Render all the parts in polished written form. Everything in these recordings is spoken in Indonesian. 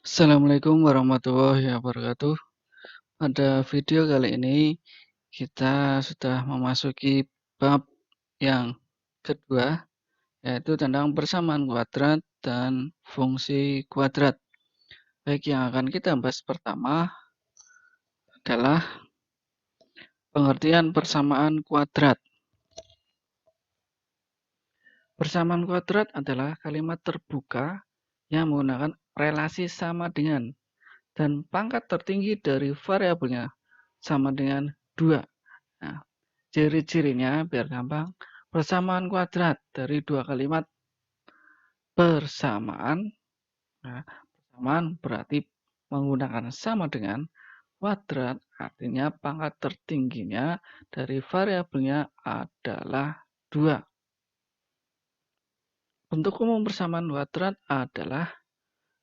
Assalamualaikum warahmatullahi wabarakatuh. Pada video kali ini kita sudah memasuki bab yang kedua, yaitu tentang persamaan kuadrat dan fungsi kuadrat. Baik, yang akan kita bahas pertama adalah pengertian persamaan kuadrat. Persamaan kuadrat adalah kalimat terbuka yang menggunakan relasi sama dengan dan pangkat tertinggi dari variabelnya sama dengan 2. Nah, ciri-cirinya biar gampang. Persamaan kuadrat dari dua kalimat persamaan. Nah, persamaan berarti menggunakan sama dengan. Kuadrat artinya pangkat tertingginya dari variabelnya adalah 2. Bentuk umum persamaan kuadrat adalah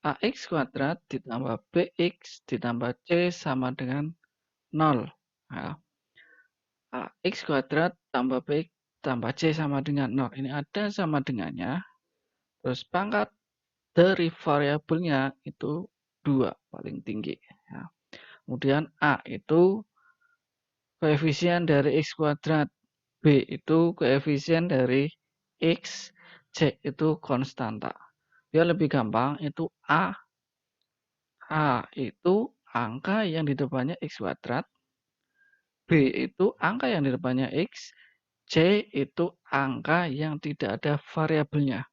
ax kuadrat ditambah bx ditambah c sama dengan 0. Nah, ax kuadrat tambah bx tambah c sama dengan 0. Ini ada sama dengannya. Terus pangkat dari variabelnya itu 2 paling tinggi. Ya. Kemudian A itu koefisien dari x kuadrat. B itu koefisien dari x. C itu konstanta. Biar lebih gampang, itu A. A itu angka yang di depannya x kuadrat. B itu angka yang di depannya x. C itu angka yang tidak ada variabelnya.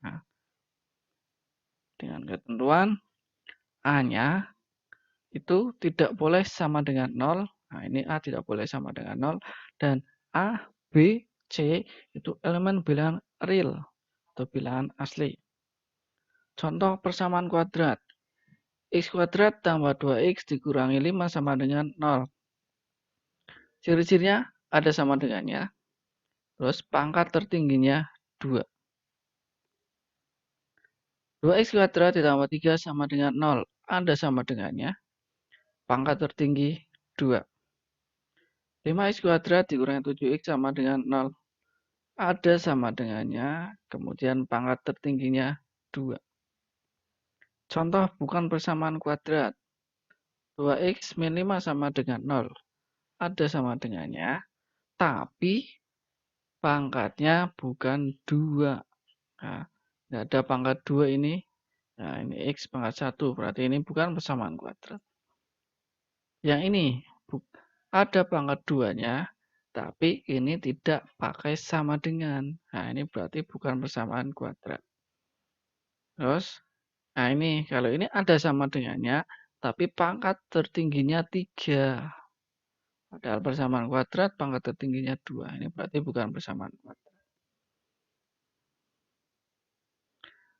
Nah, dengan ketentuan A-nya itu tidak boleh sama dengan 0. Nah, ini A tidak boleh sama dengan 0. Dan A, B, C itu elemen bilangan real atau bilangan asli. Contoh persamaan kuadrat. X kuadrat tambah 2x dikurangi 5 sama dengan 0. Ciri-cirinya ada sama dengannya. Terus pangkat tertingginya 2. 2x kuadrat ditambah 3 sama dengan 0. Ada sama dengannya. Pangkat tertinggi 2. 5x kuadrat dikurangi 7x sama dengan 0. Ada sama dengannya. Kemudian pangkat tertingginya 2. Contoh bukan persamaan kuadrat. 2x min 5 sama dengan 0. Ada sama dengannya. Tapi pangkatnya bukan 2. Nah, nggak ada pangkat 2 ini. Nah, ini x pangkat 1. Berarti ini bukan persamaan kuadrat. Yang ini ada pangkat 2-nya, tapi ini tidak pakai sama dengan. Nah, ini berarti bukan persamaan kuadrat. Terus, nah ini kalau ini ada sama dengannya, tapi pangkat tertingginya 3. Padahal persamaan kuadrat pangkat tertingginya 2. Ini berarti bukan persamaan kuadrat.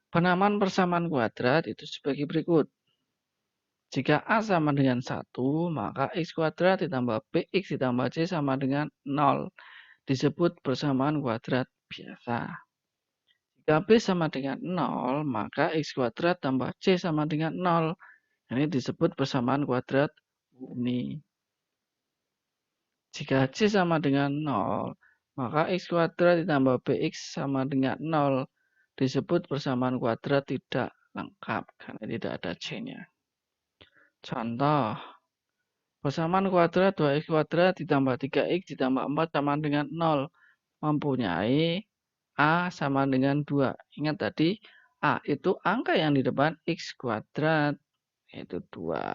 Penamaan persamaan kuadrat itu sebagai berikut. Jika A sama dengan 1, maka x kuadrat ditambah bx ditambah c sama dengan 0. Disebut persamaan kuadrat biasa. Jika b sama dengan 0, maka x kuadrat tambah c sama dengan 0. Ini disebut persamaan kuadrat murni. Jika c sama dengan 0, maka x kuadrat ditambah bx sama dengan 0. Disebut persamaan kuadrat tidak lengkap karena tidak ada c-nya. Contoh, persamaan kuadrat 2x kuadrat ditambah 3x ditambah 4 sama dengan 0. Mempunyai A sama dengan 2. Ingat tadi, A itu angka yang di depan x kuadrat, yaitu 2.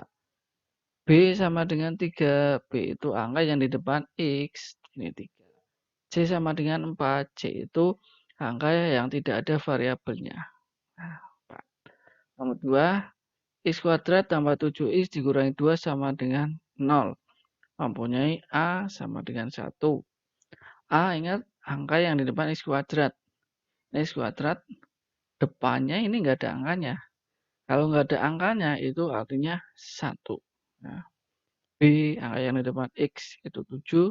B sama dengan 3. B itu angka yang di depan x, ini 3. C sama dengan 4. C itu angka yang tidak ada variabelnya. Nah, 4. Nomor 2, x kuadrat tambah 7x dikurangi 2 sama dengan 0. Mempunyai A sama dengan 1. A ingat angka yang di depan x kuadrat. X kuadrat depannya ini nggak ada angkanya. Kalau nggak ada angkanya itu artinya 1. Nah, B angka yang di depan x itu 7.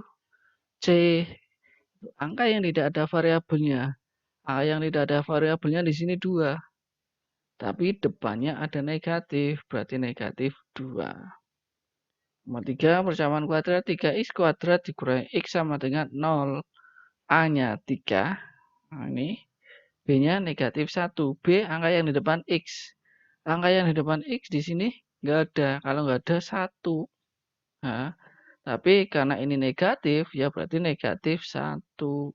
C itu angka yang tidak ada variabelnya. Angka yang tidak ada variabelnya di sini 2. Tapi depannya ada negatif, berarti negatif 2. Nomor 3, persamaan kuadrat 3x kuadrat dikurangi x sama dengan 0. A-nya 3. Nah, ini B-nya negatif 1. B angka yang di depan x. Angka yang di depan X di sini nggak ada. Kalau nggak ada 1. Nah, tapi karena ini negatif, ya berarti negatif 1.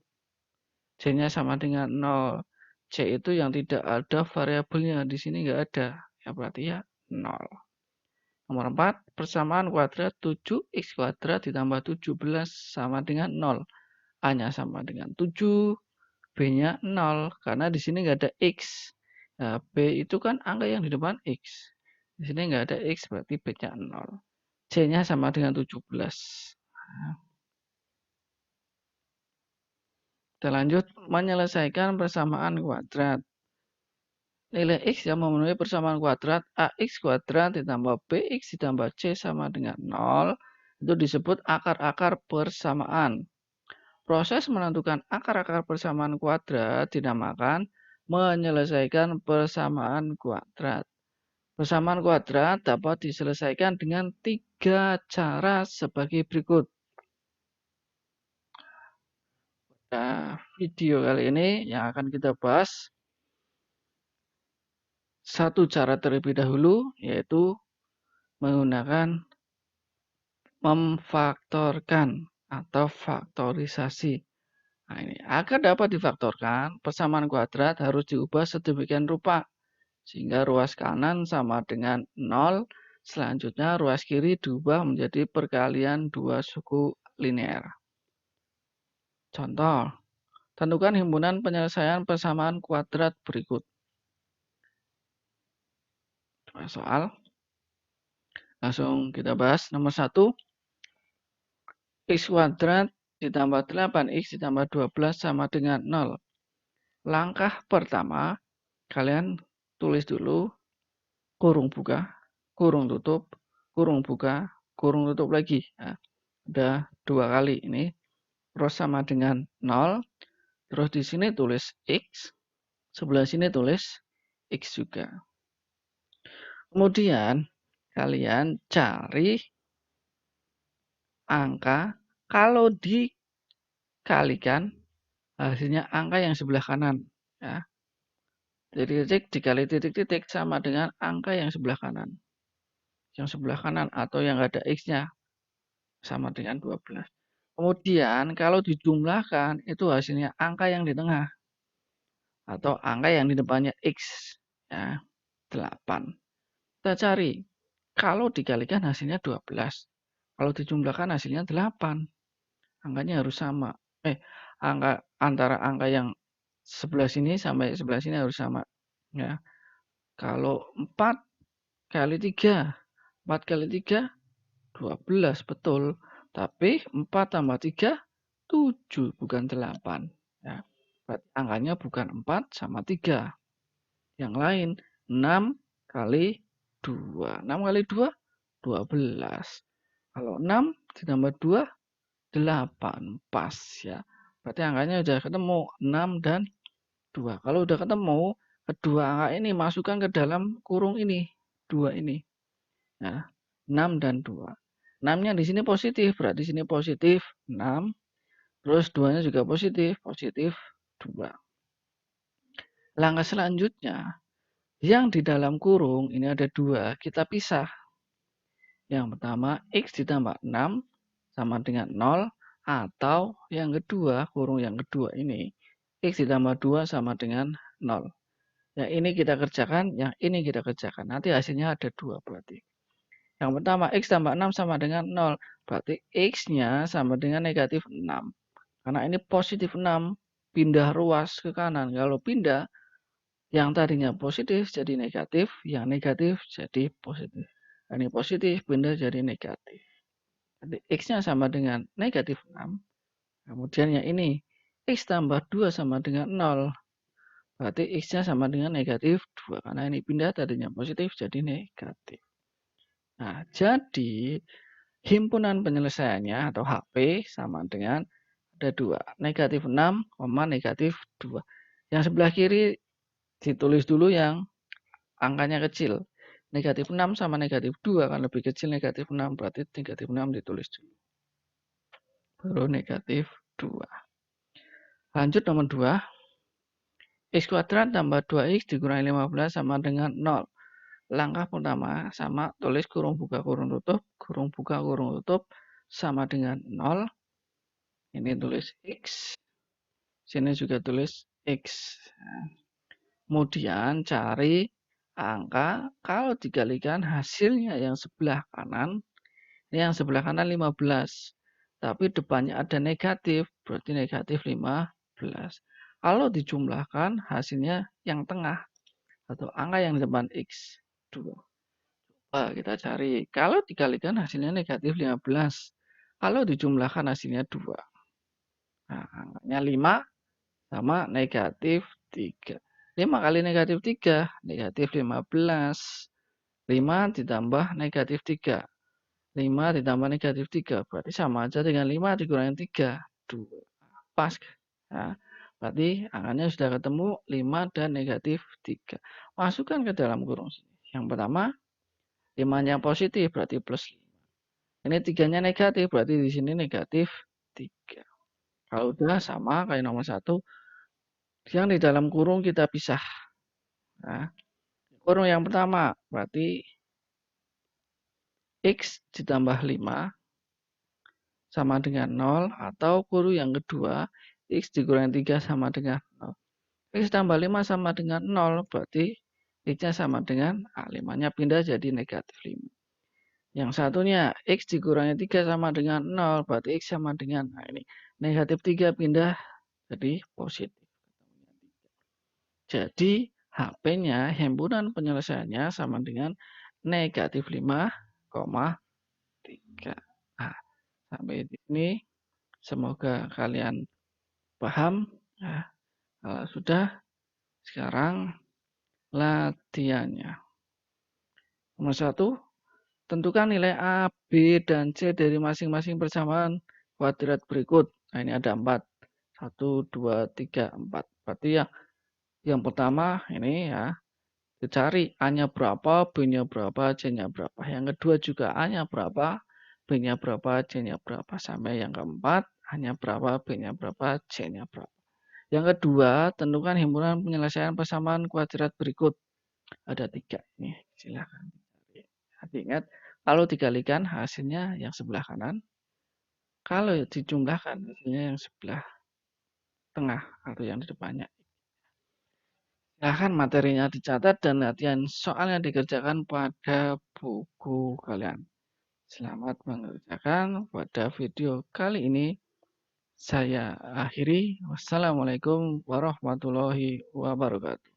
C-nya sama dengan 0. C itu yang tidak ada variabelnya. Di sini nggak ada. Ya berarti ya 0. Nomor 4, persamaan kuadrat 7x kuadrat ditambah 17 sama dengan 0. A-nya sama dengan 7, B-nya 0. Karena di sini nggak ada X. Nah, B itu kan angka yang di depan X. Di sini nggak ada X, berarti B-nya 0. C-nya sama dengan 17. Nah, kita lanjut menyelesaikan persamaan kuadrat. Nilai X yang memenuhi persamaan kuadrat AX kuadrat ditambah BX ditambah C sama dengan 0. Itu disebut akar-akar persamaan. Proses menentukan akar-akar persamaan kuadrat dinamakan menyelesaikan persamaan kuadrat. Persamaan kuadrat dapat diselesaikan dengan 3 cara sebagai berikut. Nah, video kali ini yang akan kita bahas satu cara terlebih dahulu, yaitu menggunakan memfaktorkan atau faktorisasi. Nah, ini agar dapat difaktorkan, persamaan kuadrat harus diubah sedemikian rupa sehingga ruas kanan sama dengan 0. Selanjutnya ruas kiri diubah menjadi perkalian dua suku linear. Contoh, tentukan himpunan penyelesaian persamaan kuadrat berikut. Soal, langsung kita bahas. Nomor 1, x kuadrat ditambah 8x ditambah 12 sama dengan 0. Langkah pertama, kalian tulis dulu kurung buka, kurung tutup, kurung buka, kurung tutup lagi. Nah, udah 2 kali ini. Terus sama dengan 0. Terus di sini tulis X. Sebelah sini tulis X juga. Kemudian kalian cari angka kalau dikalikan hasilnya angka yang sebelah kanan. Ya. Titik dikali titik-titik sama dengan angka yang sebelah kanan. Yang sebelah kanan atau yang ada X-nya sama dengan 12. Kemudian kalau dijumlahkan itu hasilnya angka yang di tengah atau angka yang di depannya X. Ya, 8. Kita cari. Kalau dikalikan hasilnya 12. Kalau dijumlahkan hasilnya 8. Angkanya harus sama. Angka antara angka yang sebelah sini sampai sebelah sini harus sama. Ya. Kalau 4 kali 3. 4 kali 3, 12. Betul. Tapi 4 tambah 3, 7. Bukan 8. Ya. Berarti angkanya bukan 4 sama 3. Yang lain 6 kali 2. 6 kali 2, 12. Kalau 6 ditambah 2, 8. Pas ya. Berarti angkanya sudah ketemu 6 dan 2. Kalau sudah ketemu, kedua angka ini masukkan ke dalam kurung ini. 2 ini. Ya, 6 dan 2. 6-nya di sini positif, berarti di sini positif 6. Terus 2-nya juga positif, positif 2. Langkah selanjutnya, yang di dalam kurung ini ada 2, kita pisah. Yang pertama, X ditambah 6 sama dengan 0. Atau yang kedua, kurung yang kedua ini, X ditambah 2 sama dengan 0. Yang ini kita kerjakan, yang ini kita kerjakan. Nanti hasilnya ada 2 berarti. Yang pertama, X tambah 6 sama dengan 0. Berarti X-nya sama dengan negatif 6. Karena ini positif 6. Pindah ruas ke kanan. Kalau pindah, yang tadinya positif jadi negatif, yang negatif jadi positif. Ini positif, pindah jadi negatif. Jadi X-nya sama dengan negatif 6. Kemudian yang ini, X tambah 2 sama dengan 0. Berarti X-nya sama dengan negatif 2. Karena ini pindah tadinya positif jadi negatif. Nah, jadi himpunan penyelesaiannya atau HP sama dengan ada 2. Negatif 6, negatif 2. Yang sebelah kiri ditulis dulu yang angkanya kecil. Negatif 6 sama negatif 2 kan lebih kecil negatif 6. Berarti negatif 6 ditulis dulu. Baru negatif 2. Lanjut nomor 2. X kuadrat tambah 2X dikurangi 15 sama dengan 0. Langkah pertama sama tulis kurung buka kurung tutup sama dengan 0. Ini tulis X. Sini juga tulis X. Nah, kemudian cari angka kalau dikalikan hasilnya yang sebelah kanan. Ini yang sebelah kanan 15. Tapi depannya ada negatif, berarti negatif 15. Kalau dijumlahkan hasilnya yang tengah atau angka yang di depan X 2. Kita cari. Kalau dikalikan hasilnya negatif 15. Kalau dijumlahkan hasilnya 2. Nah, angkanya 5 sama negatif 3. 5 kali negatif 3, negatif 15. 5 ditambah negatif 3. 5 ditambah negatif 3. Berarti sama aja dengan 5 dikurangi 3. 2. Pas. Nah, berarti angkanya sudah ketemu 5 dan negatif 3. Masukkan ke dalam kurung sini. Yang pertama, 5-nya positif berarti plus 5. Ini 3-nya negatif berarti di sini negatif 3. Kalau udah sama kayak nomor 1, yang di dalam kurung kita pisah. Nah, kurung yang pertama berarti X ditambah 5 sama dengan 0, atau kurung yang kedua X dikurangi 3 sama dengan 0. X tambah 5 sama dengan 0 berarti X-nya sama dengan 5-nya pindah jadi negatif 5. Yang satunya X dikurangi 3 sama dengan 0 berarti X sama dengan, nah ini negatif 3 pindah jadi positif. Jadi HP-nya himpunan penyelesaiannya sama dengan negatif 5,3. Nah, sampai di sini semoga kalian paham. Nah, kalau sudah, sekarang latihannya. Nomor 1, tentukan nilai A, B, dan C dari masing-masing persamaan kuadrat berikut. Nah, ini ada 4. 1, 2, 3, 4. Berarti yang pertama ini ya, dicari A-nya berapa, B-nya berapa, C-nya berapa. Yang kedua juga A-nya berapa, B-nya berapa, C-nya berapa. Sampai yang keempat, A-nya berapa, B-nya berapa, C-nya berapa. Yang kedua, tentukan himpunan penyelesaian persamaan kuadrat berikut. Ada 3 ini, silakan. Ingat, kalau dikalikan hasilnya yang sebelah kanan. Kalau dijumlahkan hasilnya yang sebelah tengah atau yang di depannya. Silahkan materinya dicatat dan latihan soalnya dikerjakan pada buku kalian. Selamat mengerjakan pada video kali ini. Saya akhiri. Wassalamualaikum warahmatullahi wabarakatuh.